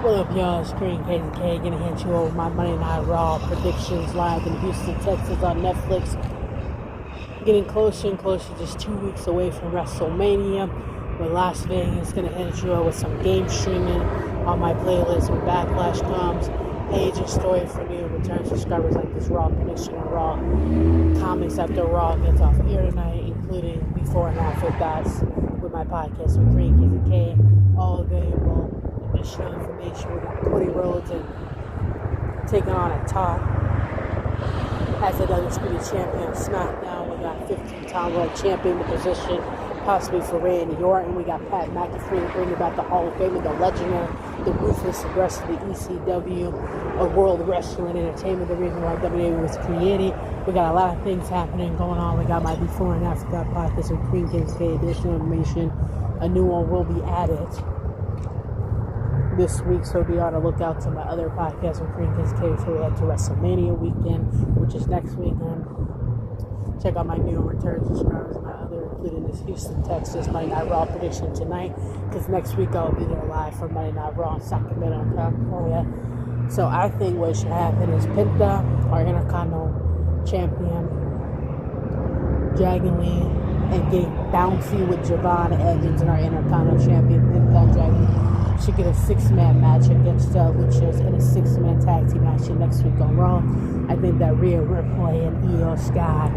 What up, y'all? It's Green KZK. Gonna hit you over my Monday Night Raw predictions live in Houston, Texas on Netflix. Getting closer and closer, just 2 weeks away from WrestleMania. With Las Vegas, gonna hit you over with some game streaming on my playlist when Backlash comes. Page story for new return subscribers like this Raw prediction and Raw comics after Raw gets off air tonight, including before and after thoughts with my podcast with Green KZK. All available. Additional information. We got Cody Rhodes and taking on a top as the undisputed champion of SmackDown. We got 15-time world champion in the position, possibly for Randy Orton. We got Pat McAfee bringing back the Hall of Fame, the legendary, the ruthless aggressor, the ECW, a World Wrestling Entertainment, the reason why WWE was created. We got a lot of things happening going on. We got my before and after that podcast with Green KZK. Additional information. A new one will be added this week, so be on the lookout to my other podcast with Green KZK before we head to WrestleMania weekend, which is next weekend. Check out my new return subscribers and my other, including this Houston, Texas Monday Night Raw prediction tonight, because next week I'll be there live for Monday Night Raw in Sacramento, California. So I think what should happen is Penta, our Intercontinental champion, Dragon Lee, and getting bouncy with Javon Edmonds and our Intercontinental champion, Penta Dragon Lee. Should get a 6-man match against Luchas and a 6-man tag team match next week on Raw. I think that Rhea Ripley and Io Sky,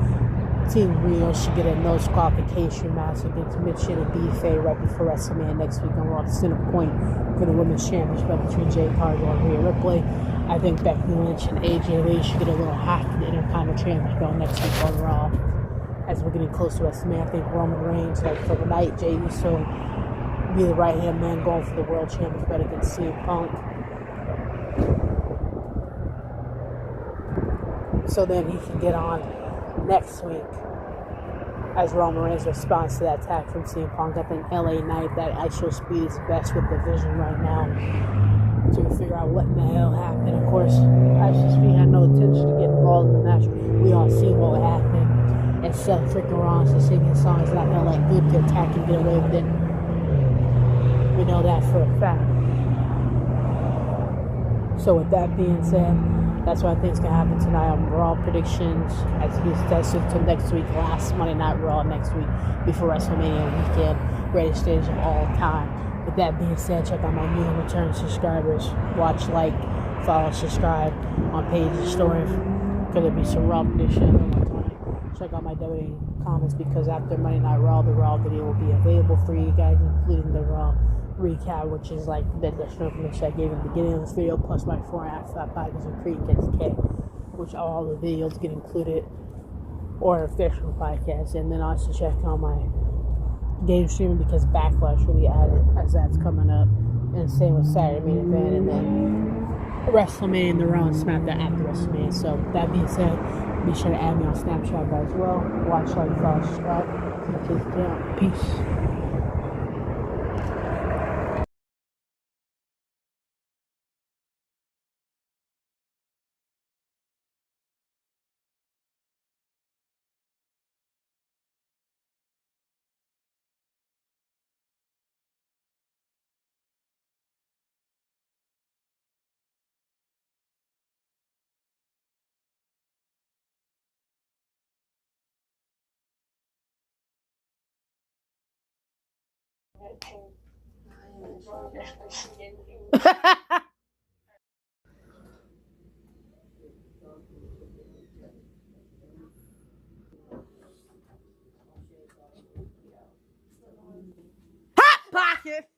Team Rio, should get a no disqualification match against Mitch and B-Fay right before WrestleMania next week on Raw. The center point for the Women's Championship between Jay Cargill and Rhea Ripley. I think Becky Lynch and AJ Lee should get a little hack in the Intercontinental Championship next week on Raw. As we're getting close to WrestleMania, I think Roman Reigns, like for the night, Jay Uso be the right-hand man going for the World Championship against CM Punk. So then he can get on next week as Roman Reigns responds to that attack from CM Punk. I think LA Knight, that actual speed is best with the vision right now to figure out what in the hell happened. Of course, ISP had no intention to get involved in the match. We all see what happened. And Seth freaking Rollins is singing songs not gonna let good to attack and get away with it. We know that for a fact. So with that being said, that's what I think is going to happen tonight on Raw predictions as he's tested to next week, last Monday Night Raw next week before WrestleMania weekend, greatest stage of all time. With that being said, check out my new and return subscribers. Watch, like, follow, subscribe on Page's story. Could there be some Raw predictions? Check out my WWE comments, because after Monday Night Raw, the Raw video will be available for you guys, including the Raw recap, which is like the additional information I gave in the beginning of this video, plus my before and after that podcast with Green KZK, which all the videos get included, or an official podcast. And then also check out my game streaming, because Backlash will be added as that's coming up, and same with Saturday main event, and then WrestleMania and the Raw and SmackDown after WrestleMania. So that being said, be sure to add me on Snapchat as well. Watch, like, follow, subscribe. Peace. Hot pocket!